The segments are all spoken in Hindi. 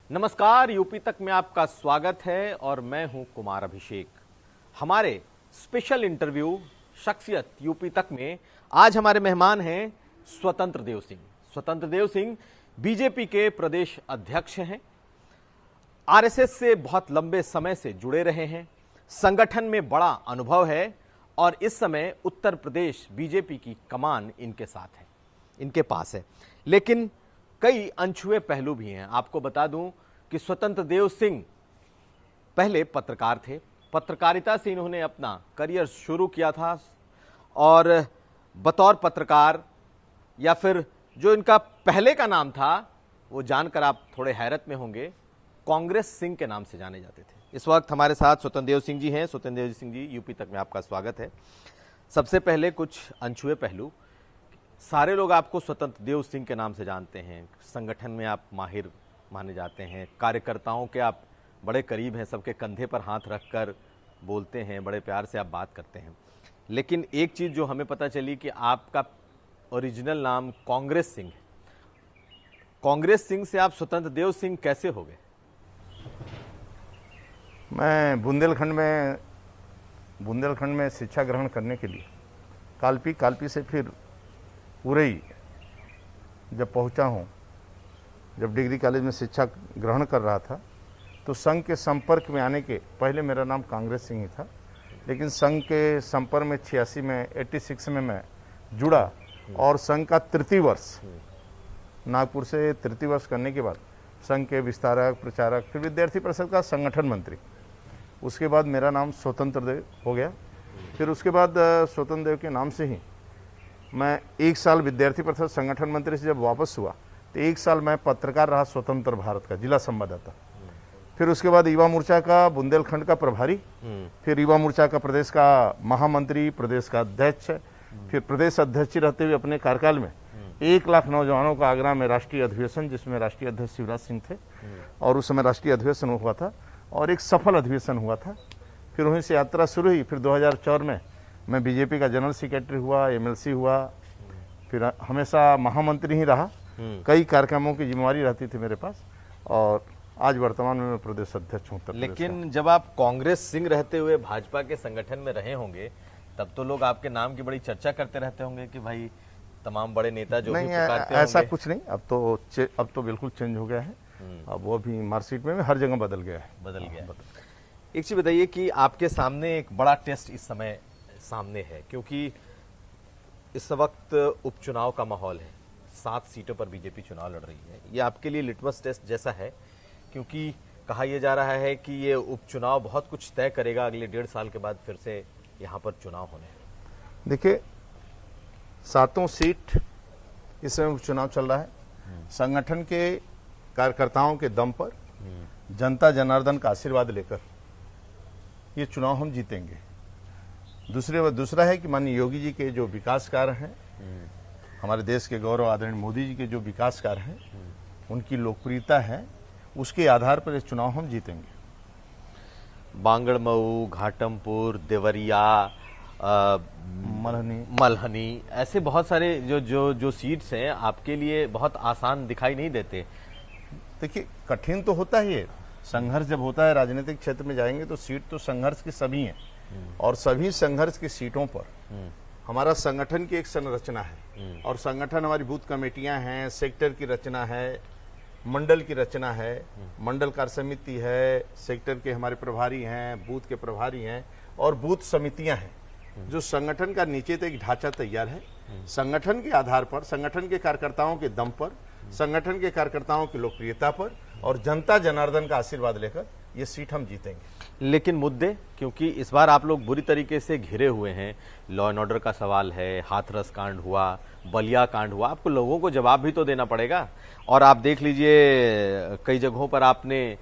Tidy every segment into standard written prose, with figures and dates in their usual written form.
नमस्कार, यूपी तक में आपका स्वागत है और मैं हूं कुमार अभिषेक। हमारे स्पेशल इंटरव्यू शख्सियत यूपी तक में आज हमारे मेहमान हैं स्वतंत्र देव सिंह। स्वतंत्र देव सिंह बीजेपी के प्रदेश अध्यक्ष हैं। आरएसएस से बहुत लंबे समय से जुड़े रहे हैं, संगठन में बड़ा अनुभव है और इस समय उत्तर प्रदेश बीजेपी की कमान इनके साथ है, इनके पास है। लेकिन कई अनछुए पहलू भी हैं। आपको बता दूं कि स्वतंत्र देव सिंह पहले पत्रकार थे। पत्रकारिता से इन्होंने अपना करियर शुरू किया था और बतौर पत्रकार, या फिर जो इनका पहले का नाम था वो जानकर आप थोड़े हैरत में होंगे, कांग्रेस सिंह के नाम से जाने जाते थे। इस वक्त हमारे साथ स्वतंत्र देव सिंह जी हैं। स्वतंत्र देव सिंह जी, यूपी तक में आपका स्वागत है। सबसे पहले कुछ अनछुए पहलू। सारे लोग आपको स्वतंत्र देव सिंह के नाम से जानते हैं, संगठन में आप माहिर माने जाते हैं, कार्यकर्ताओं के आप बड़े करीब हैं, सबके कंधे पर हाथ रखकर बोलते हैं, बड़े प्यार से आप बात करते हैं। लेकिन एक चीज़ जो हमें पता चली कि आपका ओरिजिनल नाम कांग्रेस सिंह है। कांग्रेस सिंह से आप स्वतंत्र देव सिंह कैसे हो गए? मैं बुंदेलखंड में शिक्षा ग्रहण करने के लिए कालपी से फिर उरई जब पहुंचा हूं, जब डिग्री कॉलेज में शिक्षा ग्रहण कर रहा था तो संघ के संपर्क में आने के पहले मेरा नाम कांग्रेस सिंह ही था। लेकिन संघ के संपर्क में 86 में मैं जुड़ा और संघ का तृतीय वर्ष, नागपुर से तृतीय वर्ष करने के बाद संघ के विस्तारक, प्रचारक, फिर विद्यार्थी परिषद का संगठन मंत्री। उसके बाद मेरा नाम स्वतंत्र देव हो गया। फिर उसके बाद स्वतंत्र देव के नाम से ही मैं 1 साल विद्यार्थी परिषद संगठन मंत्री से जब वापस हुआ तो 1 साल मैं पत्रकार रहा, स्वतंत्र भारत का जिला संवाददाता। फिर उसके बाद युवा मोर्चा का बुंदेलखंड का प्रभारी, फिर युवा मोर्चा का प्रदेश का महामंत्री, प्रदेश का अध्यक्ष, फिर प्रदेश अध्यक्ष रहते हुए अपने कार्यकाल में 1 लाख नौजवानों का आगरा में राष्ट्रीय अधिवेशन, जिसमें राष्ट्रीय अध्यक्ष शिवराज सिंह थे और उस समय राष्ट्रीय अधिवेशन हुआ था और एक सफल अधिवेशन हुआ था। फिर वहीं से यात्रा शुरू हुई। फिर 2004 में मैं बीजेपी का जनरल सेक्रेटरी हुआ, एमएलसी हुआ, फिर हमेशा महामंत्री ही रहा। कई कार्यक्रमों की जिम्मेवारी रहती थी मेरे पास और आज वर्तमान में मैं प्रदेश अध्यक्ष हूँ। लेकिन जब आप कांग्रेस सिंह रहते हुए भाजपा के संगठन में रहे होंगे तब तो लोग आपके नाम की बड़ी चर्चा करते रहते होंगे कि भाई तमाम बड़े नेता जो नहीं, भी पुकारते ऐसा होंगे। कुछ नहीं। अब तो बिल्कुल चेंज हो गया है। अब वो भी मार्कशीट में हर जगह बदल गया है। एक चीज बताइए कि आपके सामने एक बड़ा टेस्ट इस समय सामने है, क्योंकि इस वक्त उपचुनाव का माहौल है। 7 सीटों पर बीजेपी चुनाव लड़ रही है। ये आपके लिए लिटमस टेस्ट जैसा है, क्योंकि कहा यह जा रहा है कि ये उपचुनाव बहुत कुछ तय करेगा। अगले 1.5 साल के बाद फिर से यहाँ पर चुनाव होने हैं। देखिए, 7 सीट इस समय चुनाव चल रहा है। संगठन के कार्यकर्ताओं के दम पर, जनता जनार्दन का आशीर्वाद लेकर ये चुनाव हम जीतेंगे। दूसरा है कि माननीय योगी जी के जो विकास कार्य हैं, हमारे देश के गौरव आदरणीय मोदी जी के जो विकास कार्य हैं, उनकी लोकप्रियता है, उसके आधार पर ये चुनाव हम जीतेंगे। बांगड़मऊ, घाटमपुर, देवरिया, मल्हनी, ऐसे बहुत सारे जो सीट्स हैं आपके लिए बहुत आसान दिखाई नहीं देते। देखिए, कठिन तो होता ही है। संघर्ष जब होता है राजनीतिक क्षेत्र में जाएंगे तो सीट तो संघर्ष की सभी हैं और सभी संघर्ष की सीटों पर हमारा संगठन की एक संरचना है और संगठन हमारी बूथ कमेटियां हैं, सेक्टर की रचना है, मंडल की रचना है, मंडल कार्य समिति है, सेक्टर के हमारे प्रभारी हैं, बूथ के प्रभारी हैं और बूथ समितियां हैं। जो संगठन का नीचे तक एक ढांचा तैयार है। संगठन के आधार पर, संगठन के कार्यकर्ताओं के दम पर, संगठन के कार्यकर्ताओं की लोकप्रियता पर और जनता जनार्दन का आशीर्वाद लेकर ये सीट हम जीतेंगे। लेकिन मुद्दे, क्योंकि इस बार आप लोग बुरी तरीके से घिरे हुए हैं। लॉ एंड ऑर्डर का सवाल है, हाथरस कांड हुआ, बलिया कांड हुआ, आपको लोगों को जवाब भी तो देना पड़ेगा। और आप देख लीजिए, कई जगहों पर आपने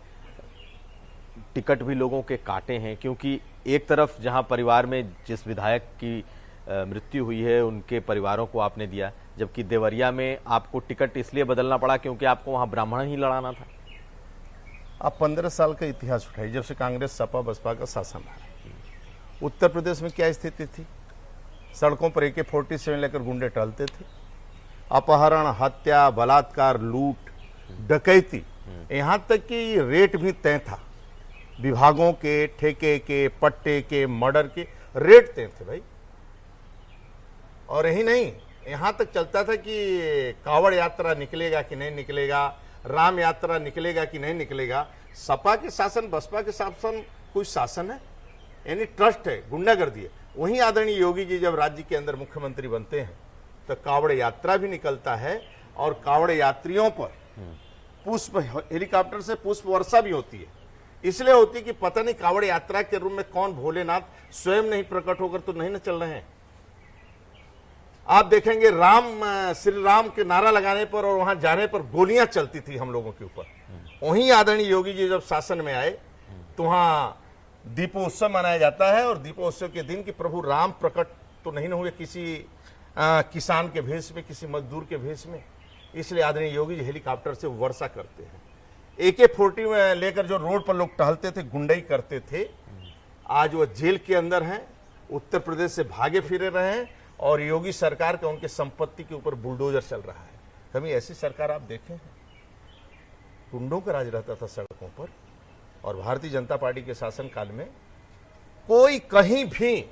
टिकट भी लोगों के काटे हैं, क्योंकि एक तरफ जहां परिवार में जिस विधायक की मृत्यु हुई है उनके परिवारों को आपने दिया, जबकि देवरिया में आपको टिकट इसलिए बदलना पड़ा क्योंकि आपको वहां ब्राह्मण ही लड़ाना था। आप 15 साल का इतिहास उठाइए, जब से कांग्रेस सपा बसपा का शासन है। उत्तर प्रदेश में क्या स्थिति थी? सड़कों पर AK-47 लेकर गुंडे टहलते थे। अपहरण, हत्या, बलात्कार, लूट, डकैती यहां तक कि रेट भी तय था, विभागों के, ठेके के, पट्टे के, मर्डर के रेट तय थे भाई। और यही नहीं, यहां तक चलता था कि कावड़ यात्रा निकलेगा कि नहीं निकलेगा, राम यात्रा निकलेगा कि नहीं निकलेगा। सपा के शासन, बसपा के शासन कुछ शासन है, यानी ट्रस्ट है, गुंडागर्दी है। वहीं आदरणीय योगी जी जब राज्य के अंदर मुख्यमंत्री बनते हैं तो कावड़ यात्रा भी निकलता है और कावड़ यात्रियों पर पुष्प, हेलीकॉप्टर से पुष्प वर्षा भी होती है। इसलिए होती कि पता नहीं कावड़ यात्रा के रूप में कौन भोलेनाथ स्वयं नहीं प्रकट होकर तो नहीं न चल रहे हैं। आप देखेंगे श्री राम के नारा लगाने पर और वहां जाने पर गोलियां चलती थी हम लोगों के ऊपर। वहीं आदरणीय योगी जी जब शासन में आए तो वहां दीपोत्सव मनाया जाता है और दीपोत्सव के दिन कि प्रभु राम प्रकट तो नहीं हुए किसी किसान के भेष में, किसी मजदूर के भेष में। इसलिए आदरणीय योगी जी हेलीकॉप्टर से वर्षा करते हैं। AK-40 में लेकर जो रोड पर लोग टहलते थे, गुंडाई करते थे, आज वो जेल के अंदर हैं, उत्तर प्रदेश से भागे फिरे रहे हैं और योगी सरकार का उनके संपत्ति के ऊपर बुलडोजर चल रहा है। कभी ऐसी सरकार आप देखे हैं? गुंडों का राज रहता था सड़कों पर। और भारतीय जनता पार्टी के शासनकाल में कोई कहीं भी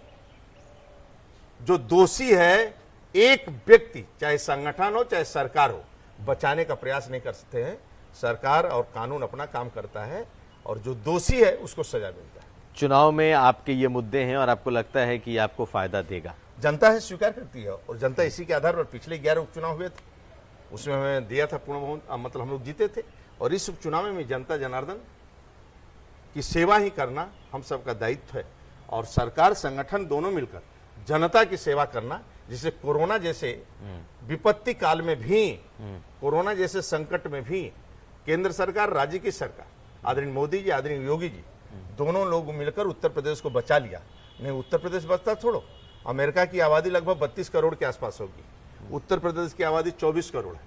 जो दोषी है, एक व्यक्ति, चाहे संगठन हो चाहे सरकार हो, बचाने का प्रयास नहीं कर सकते हैं। सरकार और कानून अपना काम करता है और जो दोषी है उसको सजा मिलता है। चुनाव में आपके ये मुद्दे हैं और आपको लगता है कि आपको फायदा देगा? जनता है, स्वीकार करती है और जनता इसी के आधार पर पिछले 11 उपचुनाव हुए थे, उसमें हमें दिया था पूर्ण बहुमत, मतलब हम लोग जीते थे। और इस उपचुनाव में जनता जनार्दन की सेवा ही करना हम सबका दायित्व है और सरकार संगठन दोनों मिलकर जनता की सेवा करना, जिसे कोरोना जैसे विपत्ति काल में भी, कोरोना जैसे संकट में भी केंद्र सरकार, राज्य की सरकार, आदरणीय मोदी जी, आदरणीय योगी जी, दोनों लोग मिलकर उत्तर प्रदेश को बचा लिया। नहीं उत्तर प्रदेश बचता छोड़ो, अमेरिका की आबादी लगभग 32 करोड़ के आसपास होगी, उत्तर प्रदेश की आबादी 24 करोड़ है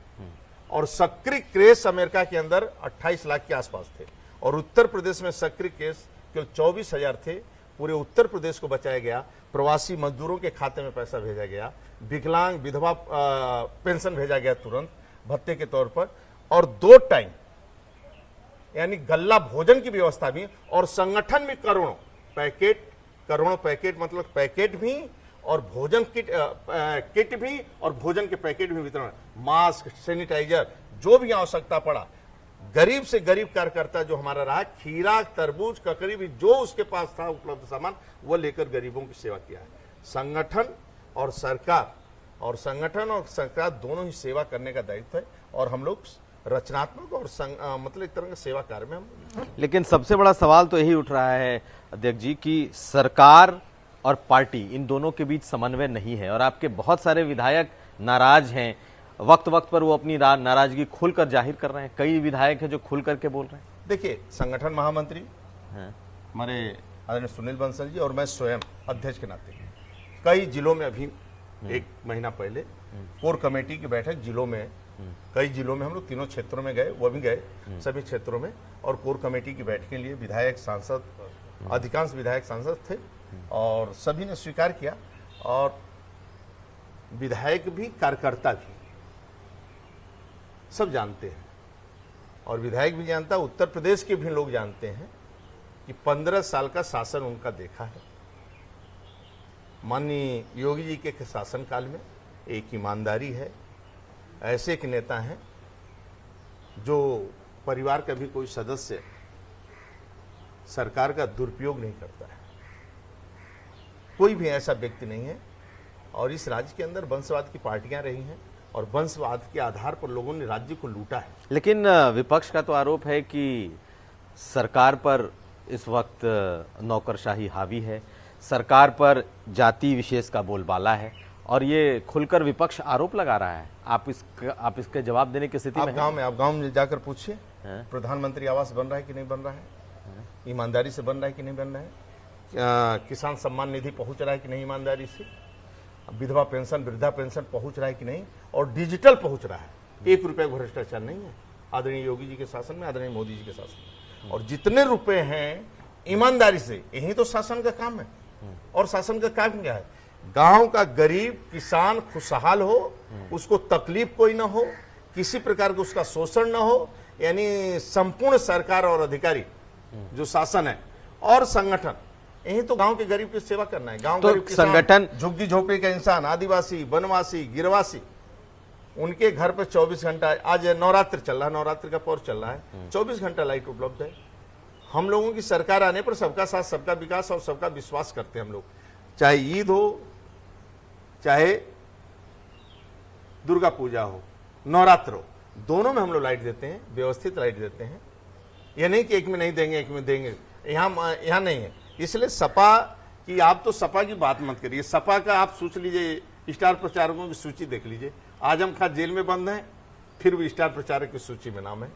और सक्रिय केस अमेरिका के अंदर 28 लाख के आसपास थे और उत्तर प्रदेश में सक्रिय केस केवल 24,000 थे। पूरे उत्तर प्रदेश को बचाया गया, प्रवासी मजदूरों के खाते में पैसा भेजा गया, विकलांग विधवा पेंशन भेजा गया तुरंत भत्ते के तौर पर, और 2 टाइम यानी गल्ला भोजन की व्यवस्था भी, और संगठन भी करोड़ों पैकेट मतलब पैकेट भी और भोजन किट भी और भोजन के पैकेट भी वितरण, मास्क, सैनिटाइजर, जो भी आवश्यकता पड़ा, गरीब से गरीब कार्यकर्ता जो हमारा रहा, खीरा, तरबूज, ककड़ी भी जो उसके पास था उपलब्ध सामान, वो लेकर गरीबों की सेवा किया है। संगठन और सरकार दोनों ही सेवा करने का दायित्व है और हम लोग रचनात्मक और मतलब एक तरह का सेवा कार्य में हम। लेकिन सबसे बड़ा सवाल तो यही उठ रहा है अध्यक्ष जी कि सरकार और पार्टी, इन दोनों के बीच समन्वय नहीं है और आपके बहुत सारे विधायक नाराज हैं। वक्त वक्त पर वो अपनी नाराजगी खुलकर जाहिर कर रहे हैं। कई विधायक हैं जो खुल करके बोल रहे हैं। देखिए, संगठन महामंत्री हमारे आदरणीय सुनील बंसल जी और मैं स्वयं अध्यक्ष के नाते कई जिलों में अभी 1 महीना पहले कोर कमेटी की बैठक जिलों में, कई जिलों में हम लोग तीनों क्षेत्रों में गए, वो भी गए सभी क्षेत्रों में, और कोर कमेटी की बैठक के लिए विधायक, सांसद, अधिकांश विधायक सांसद थे और सभी ने स्वीकार किया। और विधायक भी, कार्यकर्ता भी सब जानते हैं और विधायक भी जानता है, उत्तर प्रदेश के भी लोग जानते हैं कि 15 साल का शासन उनका देखा है। माननीय योगी जी के शासनकाल में एक ईमानदारी है, ऐसे एक नेता हैं जो परिवार का भी कोई सदस्य सरकार का दुरुपयोग नहीं करता है, कोई भी ऐसा व्यक्ति नहीं है। और इस राज्य के अंदर वंशवाद की पार्टियां रही हैं और वंशवाद के आधार पर लोगों ने राज्य को लूटा है। लेकिन विपक्ष का तो आरोप है कि सरकार पर इस वक्त नौकरशाही हावी है, सरकार पर जाति विशेष का बोलबाला है और ये खुलकर विपक्ष आरोप लगा रहा है। आप इसके जवाब देने की स्थिति में हैं? आप गांव में जाकर पूछिए, प्रधानमंत्री आवास बन रहा है कि नहीं बन रहा है, ईमानदारी से बन रहा है कि नहीं बन रहा है, किसान सम्मान निधि पहुंच रहा है कि नहीं ईमानदारी से, विधवा पेंशन, वृद्धा पेंशन पहुंच रहा है कि नहीं, और डिजिटल पहुंच रहा है। 1 रुपये भ्रष्टाचार नहीं है आदरणीय योगी जी के शासन में, आदरणीय मोदी जी के शासन में। और जितने रुपए हैं ईमानदारी से, यही तो शासन का काम है। और शासन का काम क्या है? गांव का गरीब किसान खुशहाल हो, उसको तकलीफ कोई ना हो, किसी प्रकार का उसका शोषण ना हो, यानी संपूर्ण सरकार और अधिकारी जो शासन है और संगठन, यही तो गांव के गरीब की सेवा करना है। गांव तो गरीब किसान, संगठन, झुग्गी झोपड़ी का इंसान, आदिवासी, वनवासी, गिरवासी, उनके घर पे 24 घंटा, आज नवरात्र चल रहा है, नवरात्र का पर्व चल रहा है, 24 घंटा लाइट उपलब्ध है। हम लोगों की सरकार आने पर सबका साथ, सबका विकास और सबका विश्वास करते हैं हम लोग। चाहे ईद हो, चाहे दुर्गा पूजा हो, नवरात्र हो, दोनों में हम लोग लाइट देते हैं, व्यवस्थित लाइट देते हैं। ये नहीं कि एक में नहीं देंगे, एक में देंगे, यहाँ नहीं है। इसलिए सपा की, आप तो सपा की बात मत करिए, सपा का आप सोच लीजिए, स्टार प्रचारकों की सूची देख लीजिए। आजम खान जेल में बंद है, फिर भी स्टार प्रचारक की सूची में नाम है।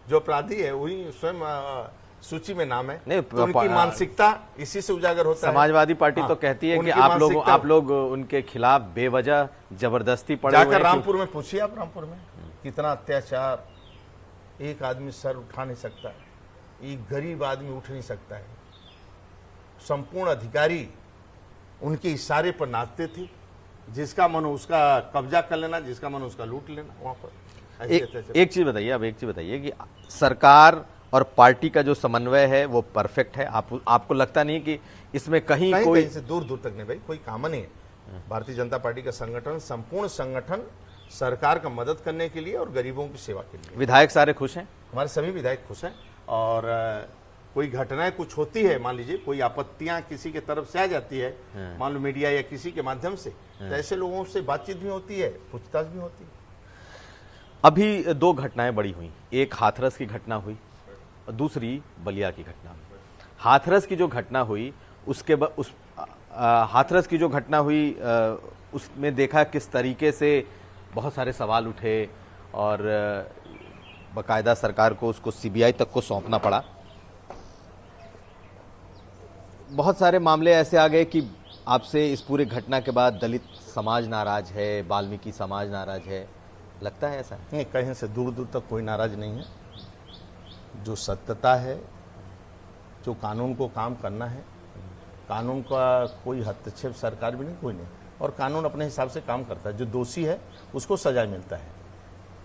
जो अपराधी है वही स्वयं सूची में नाम है। तो उनकी मानसिकता इसी से उजागर होता है। समाजवादी पार्टी तो कहती है कि आप लोग उनके खिलाफ बेवजह जबरदस्ती पड़े हुए हैं। जाकर रामपुर में पूछिए आप, रामपुर में कितना अत्याचार, एक आदमी सर उठा नहीं सकता है, एक गरीब आदमी उठ नहीं सकता है। संपूर्ण अधिकारी उनके इशारे पर नाचते थे, जिसका मन उसका कब्जा कर लेना, जिसका मन उसका लूट लेना वहां पर। एक चीज बताइए, अब एक चीज बताइए कि सरकार और पार्टी का जो समन्वय है वो परफेक्ट है। आपको लगता नहीं कि इसमें कहीं कोई से दूर दूर तक नहीं भाई, कोई काम नहीं है। भारतीय जनता पार्टी का संगठन, संपूर्ण संगठन सरकार का मदद करने के लिए और गरीबों की सेवा के लिए। विधायक सारे खुश हैं, हमारे सभी विधायक खुश हैं। और कोई घटनाएं कुछ होती है, मान लीजिए कोई आपत्तियां किसी की तरफ से आ जाती है, मान लो मीडिया या किसी के माध्यम से, तो ऐसे लोगों से बातचीत भी होती है, पूछताछ भी होती है। अभी 2 घटनाएं बड़ी हुई, एक हाथरस की घटना हुई, दूसरी बलिया की घटना हुई। हाथरस की जो घटना हुई हाथरस की जो घटना हुई उसमें देखा किस तरीके से बहुत सारे सवाल उठे और बकायदा सरकार को उसको सीबीआई तक को सौंपना पड़ा। बहुत सारे मामले ऐसे आ गए कि आपसे इस पूरे घटना के बाद दलित समाज नाराज है, वाल्मीकि समाज नाराज है, लगता है ऐसा? नहीं, कहीं से दूर दूर तक कोई नाराज नहीं है। जो सत्यता है, जो कानून को काम करना है, कानून का कोई हस्तक्षेप सरकार भी नहीं, कोई नहीं, और कानून अपने हिसाब से काम करता है। जो दोषी है उसको सजा मिलता है।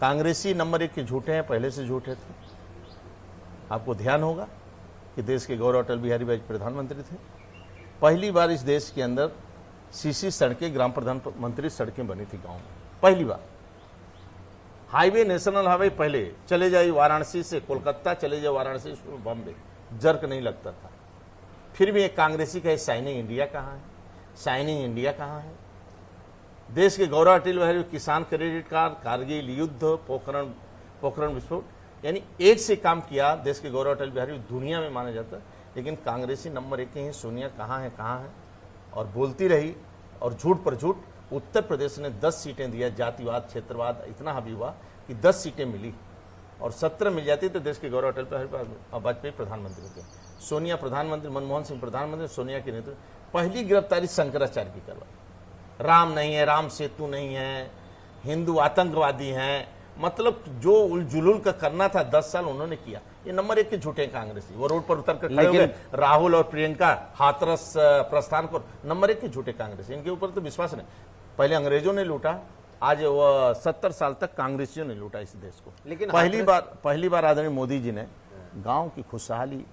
कांग्रेसी नंबर 1 के झूठे हैं, पहले से झूठे थे। आपको ध्यान होगा कि देश के गौरव अटल बिहारी वाजपेयी प्रधानमंत्री थे। पहली बार इस देश के अंदर सीसी सड़कें, ग्राम प्रधानमंत्री सड़कें बनी थी गाँव में, पहली बार। हाईवे, नेशनल हाईवे पहले चले जाए वाराणसी से कोलकाता, चले जाए वाराणसी से बॉम्बे, जर्क नहीं लगता था। फिर भी एक कांग्रेसी का शाइनिंग इंडिया कहाँ है? शाइनिंग इंडिया कहाँ है? देश के गौरव अटल बिहारी, किसान क्रेडिट कार्ड, कारगिल युद्ध, पोखरण विस्फोट, यानी एक से काम किया देश के गौरव अटल बिहारी, दुनिया में माना जाता है। लेकिन कांग्रेसी नंबर 1 के ही सोनिया कहाँ है, और बोलती रही, और झूठ पर झूठ। उत्तर प्रदेश ने 10 सीटें दिया, जातिवाद, क्षेत्रवाद इतना हावी हुआ कि 10 सीटें मिली, और 17 मिल जाती तो देश के गौरव अटल बिहारी वाजपेयी प्रधानमंत्री थे। सोनिया प्रधानमंत्री, मनमोहन सिंह प्रधानमंत्री, सोनिया के नेतृत्व। पहली गिरफ्तारी शंकराचार्य की करवाई। राम नहीं है, राम सेतु नहीं है, हिंदू आतंकवादी हैं, मतलब जो उलझुलुल का करना था 10 साल उन्होंने किया। ये नंबर 1 के झूठे कांग्रेसी। वो रोड पर उतर कर खड़े हुए राहुल और प्रियंका, हाथरस प्रस्थान को, नंबर 1 के झूठे कांग्रेसी। इनके ऊपर तो विश्वास नहीं। पहले अंग्रेजों ने लूटा, आज वो 70 साल तक कांग्रेसियों ने लूटा इस देश को। लेकिन पहली बार आदरणीय मोदी जी ने गांव की खुशहाली,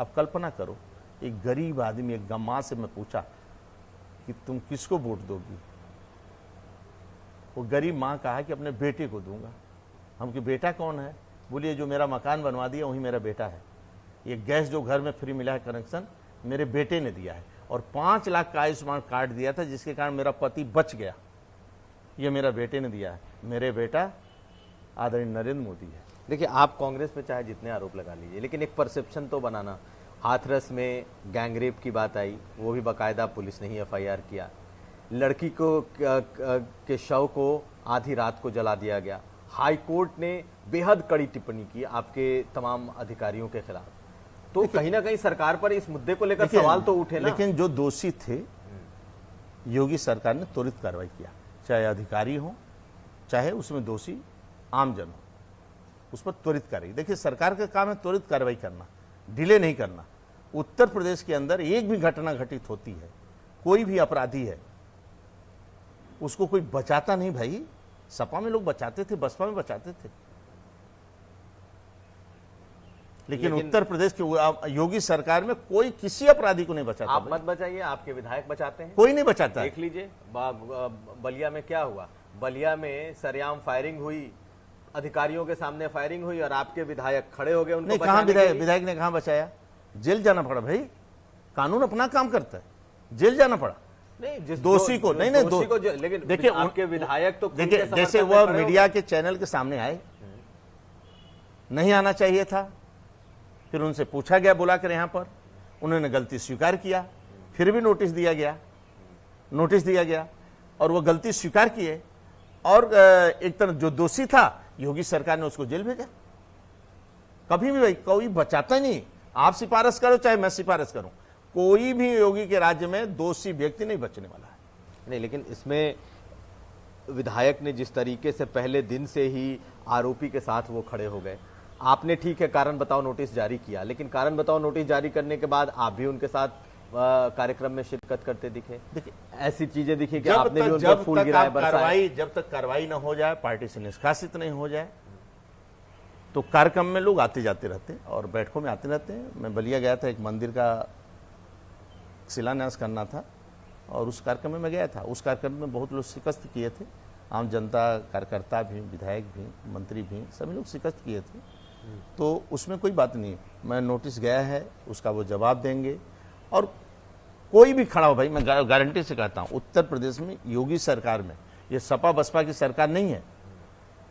अब कल्पना करो, एक गरीब आदमी, एक मां से मैं पूछा कि तुम किसको वोट दोगी? वो गरीब मां कहा कि अपने बेटे को दूंगा। हम कि बेटा कौन है? बोलिए जो मेरा मकान बनवा दिया वही मेरा बेटा है। ये गैस जो घर में फ्री मिला है कनेक्शन, मेरे बेटे ने दिया है। और 5 लाख का आयुष्मान कार्ड दिया था, जिसके कारण मेरा पति बच गया। ये मेरा बेटे ने दिया है। मेरे बेटा आदरणीय नरेंद्र मोदी है। देखिए, आप कांग्रेस पे चाहे जितने आरोप लगा लीजिए, लेकिन एक परसेप्शन तो बनाना। हाथरस में गैंगरेप की बात आई, वो भी बाकायदा पुलिस ने ही एफआईआर किया। लड़की को के शव को आधी रात को जला दिया गया। हाई कोर्ट ने बेहद कड़ी टिप्पणी की आपके तमाम अधिकारियों के खिलाफ। तो कहीं ना कहीं सरकार पर इस मुद्दे को लेकर सवाल तो उठे ना। लेकिन जो दोषी थे, योगी सरकार ने त्वरित कार्रवाई किया, चाहे अधिकारी हो, चाहे उसमें दोषी आमजन हो, उस पर त्वरित कार्रवाई। देखिए, सरकार का काम है त्वरित कार्रवाई करना, डिले नहीं करना। उत्तर प्रदेश के अंदर एक भी घटना घटित होती है, कोई भी अपराधी है, उसको कोई बचाता नहीं भाई। सपा में लोग बचाते थे, बसपा में बचाते थे। लेकिन उत्तर प्रदेश की योगी सरकार में कोई किसी अपराधी को नहीं बचाता। आप मत बचाइए, आपके विधायक बचाते हैं। कोई नहीं बचाता। देख लीजिए बलिया में क्या हुआ। बलिया में सरेआम फायरिंग हुई, अधिकारियों के सामने फायरिंग हुई और आपके विधायक खड़े हो गए उनको नहीं, कहां विधायक ने कहां बचाया? जेल जाना पड़ा भाई, कानून अपना काम करता है, जेल जाना पड़ा। नहीं, जिस दोषी को नहीं, दोषी को, लेकिन देखिए आपके विधायक तो देखिए जैसे वह मीडिया के चैनल के सामने आए, नहीं आना चाहिए था, फिर उनसे पूछा गया बुला कर यहां पर, उन्होंने गलती स्वीकार किया, फिर भी नोटिस दिया गया और वह गलती स्वीकार किए और एक तरह जो दोषी था योगी सरकार ने उसको जेल भेजा। कभी भी भाई कोई बचाता नहीं। आप सिफारिश करो चाहे मैं सिफारिश करूं, कोई भी योगी के राज्य में दोषी व्यक्ति नहीं बचने वाला है। नहीं, लेकिन इसमें विधायक ने जिस तरीके से पहले दिन से ही आरोपी के साथ वो खड़े हो गए, आपने ठीक है कारण बताओ नोटिस जारी किया, लेकिन कारण बताओ नोटिस जारी करने के बाद आप भी उनके साथ कार्यक्रम में शिरकत करते दिखे। देखिए ऐसी चीजें दिखी कि आपने भी उन पर फूल गिराए, बरसाए। जब तक कार्रवाई न हो जाए, पार्टी से निष्कासित नहीं हो जाए, तो कार्यक्रम में लोग आते जाते रहते हैं और बैठकों में आते रहते हैं। मैं बलिया गया था, एक मंदिर का शिलान्यास करना था और उस कार्यक्रम में मैं गया था। उस कार्यक्रम में बहुत लोग शिकस्त किए थे, आम जनता, कार्यकर्ता भी, विधायक भी, मंत्री भी, सभी लोग शिकस्त किए थे। तो उसमें कोई बात नहीं, मैं नोटिस गया है, उसका वो जवाब देंगे। और कोई भी खड़ा हो भाई, मैं गारंटी से कहता हूं, उत्तर प्रदेश में योगी सरकार में, ये सपा बसपा की सरकार नहीं है,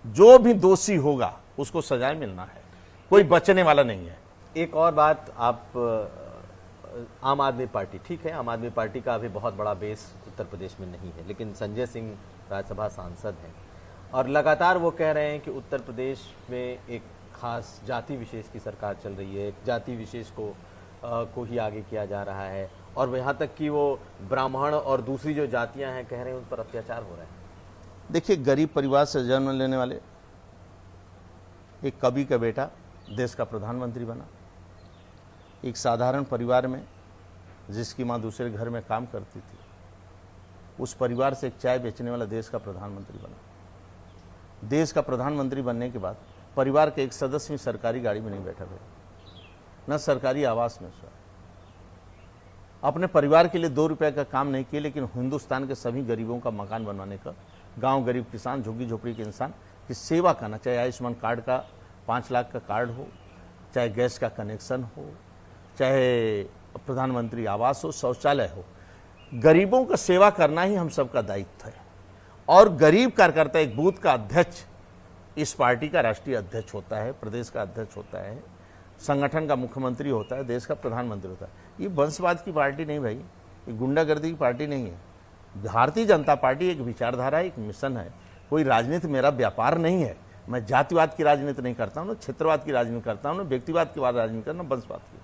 जो भी दोषी होगा उसको सजाए मिलना है, कोई बचने वाला नहीं है। एक और बात, आप आम आदमी पार्टी, ठीक है आम आदमी पार्टी का अभी बहुत बड़ा बेस उत्तर प्रदेश में नहीं है, लेकिन संजय सिंह राज्यसभा सांसद हैं और लगातार वो कह रहे हैं कि उत्तर प्रदेश में एक खास जाति विशेष की सरकार चल रही है, एक जाति विशेष को ही आगे किया जा रहा है और यहाँ तक कि वो ब्राह्मण और दूसरी जो जातियां हैं कह रहे हैं उन पर अत्याचार हो रहा है। देखिए, गरीब परिवार से जन्म लेने वाले एक कवि का बेटा देश का प्रधानमंत्री बना, एक साधारण परिवार में जिसकी मां दूसरे घर में काम करती थी, उस परिवार से एक चाय बेचने वाला देश का प्रधानमंत्री बना। देश का प्रधानमंत्री बनने के बाद परिवार के एक सदस्य भी सरकारी गाड़ी में नहीं बैठा गया, न सरकारी आवास में सोया, अपने परिवार के लिए 2 रुपए का काम नहीं किए, लेकिन हिंदुस्तान के सभी गरीबों का मकान बनवाने का, गांव गरीब किसान, झुग्गी झोपड़ी के इंसान की सेवा करना, चाहे आयुष्मान कार्ड का 5 लाख का कार्ड हो, चाहे गैस का कनेक्शन हो, चाहे प्रधानमंत्री आवास हो, शौचालय हो, गरीबों का सेवा करना ही हम सबका दायित्व है। और गरीब कार्यकर्ता एक बूथ का अध्यक्ष इस पार्टी का राष्ट्रीय अध्यक्ष होता है, प्रदेश का अध्यक्ष होता है, संगठन का मुख्यमंत्री होता है, देश का प्रधानमंत्री होता है। ये वंशवाद की पार्टी नहीं भाई, ये गुंडागर्दी की पार्टी नहीं है। भारतीय जनता पार्टी एक विचारधारा, एक मिशन है। कोई राजनीति मेरा व्यापार नहीं है। मैं जातिवाद की राजनीति नहीं करता हूँ, न क्षेत्रवाद की राजनीति करता हूँ, न व्यक्तिवाद की राजनीति करता हूँ, वंशवाद की,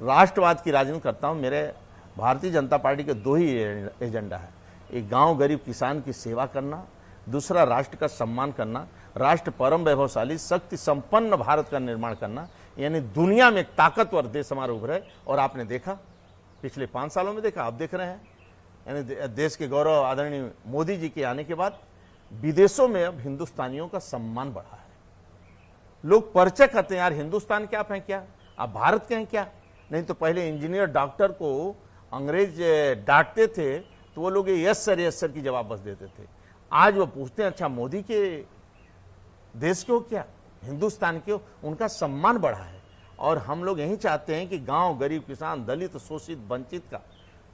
राष्ट्रवाद की राजनीति करता हूँ। मेरे भारतीय जनता पार्टी के 2 ही एजेंडा है, एक गांव गरीब किसान की सेवा करना, दूसरा राष्ट्र का सम्मान करना, राष्ट्र परम वैभवशाली शक्ति संपन्न भारत का निर्माण करना, यानी दुनिया में एक ताकतवर देश हमारा उभरे। और आपने देखा पिछले 5 सालों में देखा, आप देख रहे हैं, यानी देश के गौरव आदरणीय मोदी जी के आने के बाद विदेशों में अब हिंदुस्तानियों का सम्मान बढ़ा है। लोग परिचय करते हैं, यार हिंदुस्तान क्या आप हैं क्या, आप भारत के हैं क्या। नहीं तो पहले इंजीनियर डॉक्टर को अंग्रेज डांटते थे तो वो लोग यस सर की जवाब बस देते थे। आज वो पूछते हैं अच्छा मोदी के देश के हो क्या, हिंदुस्तान के हो, उनका सम्मान बढ़ा है। और हम लोग यही चाहते हैं कि गांव गरीब किसान दलित शोषित वंचित का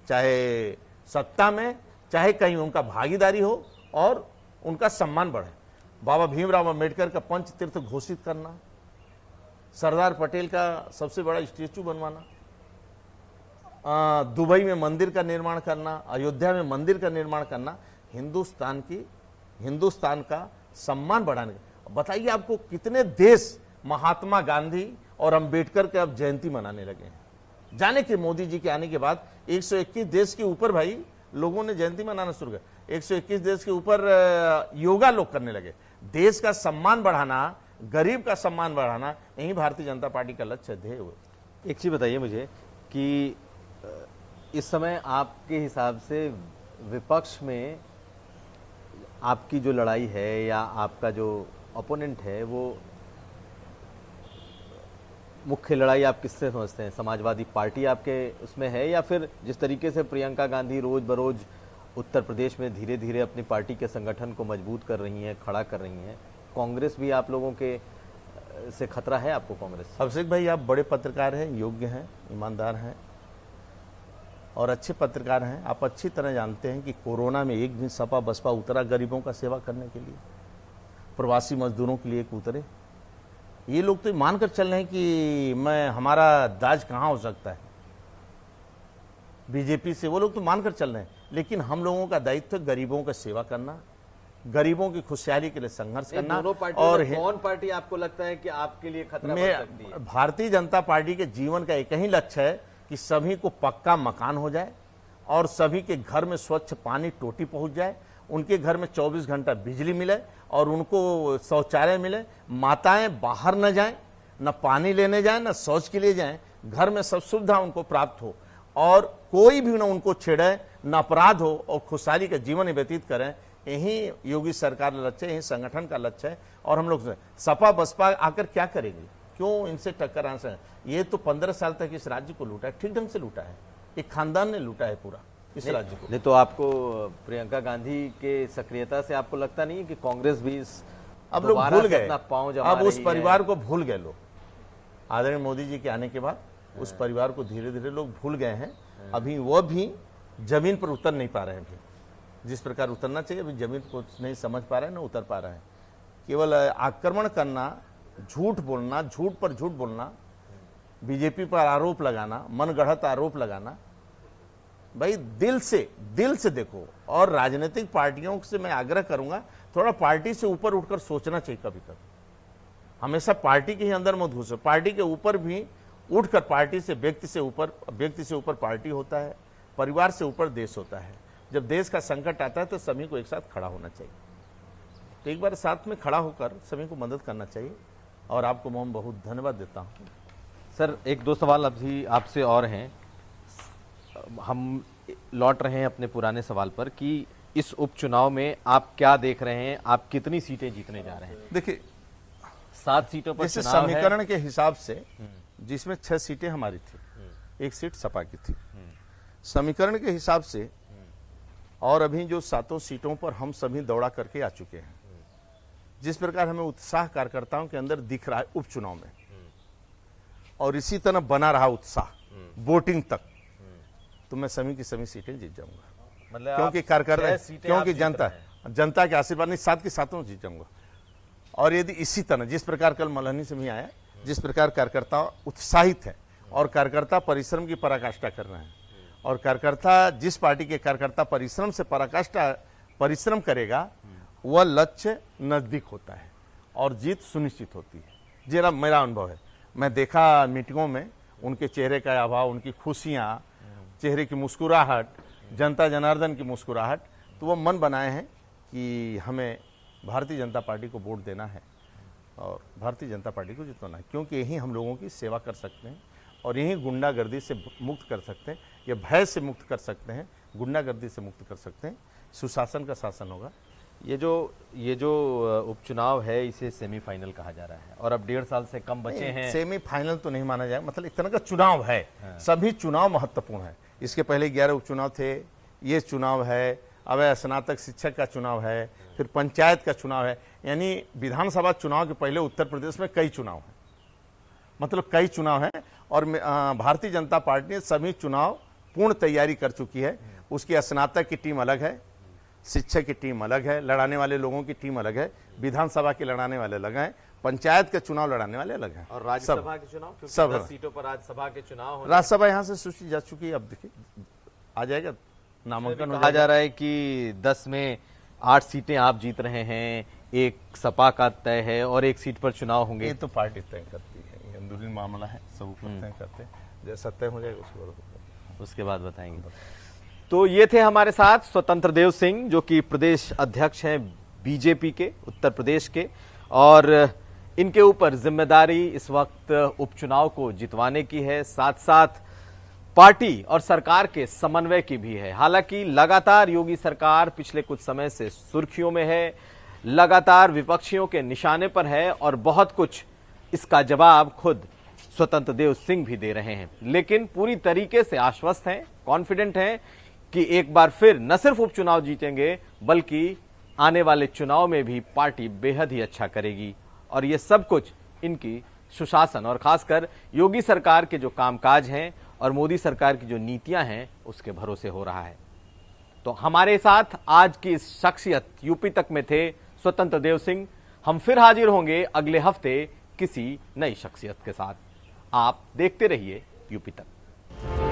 चाहे सत्ता में चाहे कहीं उनका भागीदारी हो और उनका सम्मान बढ़े। बाबा भीमराव अम्बेडकर का पंच तीर्थ घोषित करना, सरदार पटेल का सबसे बड़ा स्टेचू बनवाना, दुबई में मंदिर का निर्माण करना, अयोध्या में मंदिर का निर्माण करना, हिंदुस्तान का सम्मान बढ़ाने। बताइए आपको कितने देश महात्मा गांधी और अंबेडकर के अब जयंती मनाने लगे हैं। जाने के मोदी जी के आने के बाद 121 देश के ऊपर भाई लोगों ने जयंती मनाना शुरू कर, 121 देश के ऊपर योगा लोग करने लगे। देश का सम्मान बढ़ाना, गरीब का सम्मान बढ़ाना, यही भारतीय जनता पार्टी का लक्ष्य ध्येय। एक चीज बताइए मुझे कि इस समय आपके हिसाब से विपक्ष में आपकी जो लड़ाई है या आपका जो ओपोनेंट है वो मुख्य लड़ाई आप किससे समझते हैं? समाजवादी पार्टी आपके उसमें है, या फिर जिस तरीके से प्रियंका गांधी रोज बरोज उत्तर प्रदेश में धीरे धीरे अपनी पार्टी के संगठन को मजबूत कर रही हैं, खड़ा कर रही हैं, कांग्रेस भी आप लोगों के से खतरा है आपको कांग्रेस से? अभिषेक भाई, आप बड़े पत्रकार हैं, योग्य हैं, ईमानदार हैं और अच्छे पत्रकार हैं। आप अच्छी तरह जानते हैं कि कोरोना में एक दिन सपा बसपा उतरा गरीबों का सेवा करने के लिए, प्रवासी मजदूरों के लिए एक उतरे। ये लोग तो मानकर चल रहे हैं कि हमारा दाज कहाँ हो सकता है बीजेपी से, वो लोग तो मानकर चल रहे हैं। लेकिन हम लोगों का दायित्व गरीबों का सेवा करना, गरीबों की खुशहाली के लिए संघर्ष करना। और कौन पार्टी आपको लगता है कि आपके लिए खतरा बन सकती है? भारतीय जनता पार्टी के जीवन का एक ही लक्ष्य है कि सभी को पक्का मकान हो जाए और सभी के घर में स्वच्छ पानी टोटी पहुंच जाए, उनके घर में 24 घंटा बिजली मिले और उनको शौचालय मिले, माताएं बाहर न जाएं, न पानी लेने जाएं, न शौच के लिए जाएं, घर में सब सुविधा उनको प्राप्त हो और कोई भी न उनको छेड़े, न अपराध हो और खुशहाली का जीवन व्यतीत करें। यही योगी सरकार का लक्ष्य है, यही संगठन का लक्ष्य है। और हम लोग सपा बसपा आकर क्या करेंगे? क्यों इनसे टक्कर आना चाहिए? ये तो 15 साल तक इस राज्य को लूटा है, ठीक ढंग से लूटा है, एक खानदान ने लूटा है पूरा इस राज्य को। नहीं तो आपको प्रियंका गांधी के सक्रियता से आपको लगता नहीं है कि कांग्रेस भी इस अब लोग भूल गए, अब उस रही परिवार को भूल गए लोग। आदरणीय मोदी जी के आने के बाद उस परिवार को धीरे धीरे लोग भूल गए हैं। अभी वो भी जमीन पर उतर नहीं पा रहे हैं, अभी जिस प्रकार उतरना चाहिए अभी जमीन को नहीं समझ पा रहे हैं, ना उतर पा रहे हैं। केवल आक्रमण करना, झूठ बोलना, झूठ पर झूठ बोलना, बीजेपी पर आरोप लगाना, मनगढ़ंत आरोप लगाना। भाई दिल से देखो। और राजनीतिक पार्टियों से मैं आग्रह करूंगा, थोड़ा पार्टी से ऊपर उठकर सोचना चाहिए कभी कभी। हमेशा पार्टी के ही अंदर मत घुसो, पार्टी के ऊपर भी उठकर, पार्टी से व्यक्ति से ऊपर पार्टी होता है, परिवार से ऊपर देश होता है। जब देश का संकट आता है तो सभी को एक साथ खड़ा होना चाहिए। तो एक बार साथ में खड़ा होकर सभी को मदद करना चाहिए। और आपको मैं बहुत धन्यवाद देता हूँ। सर, एक दो सवाल अभी आपसे और हैं। हम लौट रहे हैं अपने पुराने सवाल पर कि इस उपचुनाव में आप क्या देख रहे हैं, आप कितनी सीटें जीतने जा रहे हैं? देखिए, 7 सीटों पर जैसे चुनाव है। समीकरण के हिसाब से जिसमें 6 सीटें हमारी थी, 1 सीट सपा की थी, समीकरण के हिसाब से। और अभी जो 7 सीटों पर हम सभी दौड़ा करके आ चुके हैं। जिस प्रकार हमें उत्साह कार्यकर्ताओं के अंदर दिख रहा है उपचुनाव में, और इसी तरह बना रहा उत्साह वोटिंग तक, तो मैं सभी की सभी सीटें जीत जाऊंगा। मतलब क्योंकि कार्यकर्ता, क्योंकि जनता के आशीर्वाद नहीं, 7 की 7 जीत जाऊंगा। और यदि इसी तरह जिस प्रकार कल मल्हनी से भी आया, जिस प्रकार कार्यकर्ता उत्साहित है और कार्यकर्ता परिश्रम की पराकाष्ठा कर रहे हैं, और कार्यकर्ता, जिस पार्टी के कार्यकर्ता परिश्रम से परिश्रम करेगा, वह लक्ष्य नजदीक होता है और जीत सुनिश्चित होती है। जरा मेरा अनुभव है, मैं देखा मीटिंगों में उनके चेहरे का अभाव, उनकी खुशियां, चेहरे की मुस्कुराहट, जनता जनार्दन की मुस्कुराहट, तो वो मन बनाए हैं कि हमें भारतीय जनता पार्टी को वोट देना है और भारतीय जनता पार्टी को जितवाना है। क्योंकि यही हम लोगों की सेवा कर सकते हैं और यही गुंडागर्दी से मुक्त कर सकते हैं, या भय से मुक्त कर सकते हैं, गुंडागर्दी से मुक्त कर सकते हैं। सुशासन का शासन होगा। ये जो उपचुनाव है, इसे सेमीफाइनल कहा जा रहा है और अब 1.5 साल से कम बचे हैं। सेमीफाइनल तो नहीं माना जाए, मतलब एक तरह का चुनाव है। सभी चुनाव महत्वपूर्ण है। इसके पहले 11 उपचुनाव थे, ये चुनाव है, अब स्नातक शिक्षक का चुनाव है, फिर पंचायत का चुनाव है। यानी विधानसभा चुनाव के पहले उत्तर प्रदेश में कई चुनाव हैं, मतलब कई चुनाव हैं। और भारतीय जनता पार्टी ने सभी चुनाव पूर्ण तैयारी कर चुकी है। उसकी स्नातक की टीम अलग है, शिक्षक की टीम अलग है, लड़ाने वाले लोगों की टीम अलग है, विधानसभा के लड़ाने वाले अलग हैं, पंचायत के चुनाव लड़ाने वाले अलग हैं, और राज्यसभा के चुनाव, क्योंकि सब 10 सीटों पर राज्यसभा के चुनाव। राज्यसभा यहाँ से सूची जा चुकी है, अब देखिए आ जाएगा, नामांकन हो कहा जा रहा है कि 10 में 8 सीटें आप जीत रहे हैं, एक सपा का तय है और 1 सीट पर चुनाव होंगे। ये तो पार्टी तय करती है, ये अंदरूनी मामला है, सब ऊपर तय करते हैं। जैसा तय हो जाएगा उसके बाद बताएंगे। तो ये थे हमारे साथ स्वतंत्र देव सिंह, जो कि प्रदेश अध्यक्ष हैं बीजेपी के उत्तर प्रदेश के, और इनके ऊपर जिम्मेदारी इस वक्त उपचुनाव को जितवाने की है, साथ साथ पार्टी और सरकार के समन्वय की भी है। हालांकि लगातार योगी सरकार पिछले कुछ समय से सुर्खियों में है, लगातार विपक्षियों के निशाने पर है और बहुत कुछ इसका जवाब खुद स्वतंत्र देव सिंह भी दे रहे हैं, लेकिन पूरी तरीके से आश्वस्त हैं, कॉन्फिडेंट हैं कि एक बार फिर न सिर्फ उपचुनाव जीतेंगे बल्कि आने वाले चुनाव में भी पार्टी बेहद ही अच्छा करेगी। और ये सब कुछ इनकी सुशासन और खासकर योगी सरकार के जो कामकाज हैं और मोदी सरकार की जो नीतियां हैं उसके भरोसे हो रहा है। तो हमारे साथ आज की इस शख्सियत यूपी तक में थे स्वतंत्र देव सिंह। हम फिर हाजिर होंगे अगले हफ्ते किसी नई शख्सियत के साथ। आप देखते रहिए यूपी तक।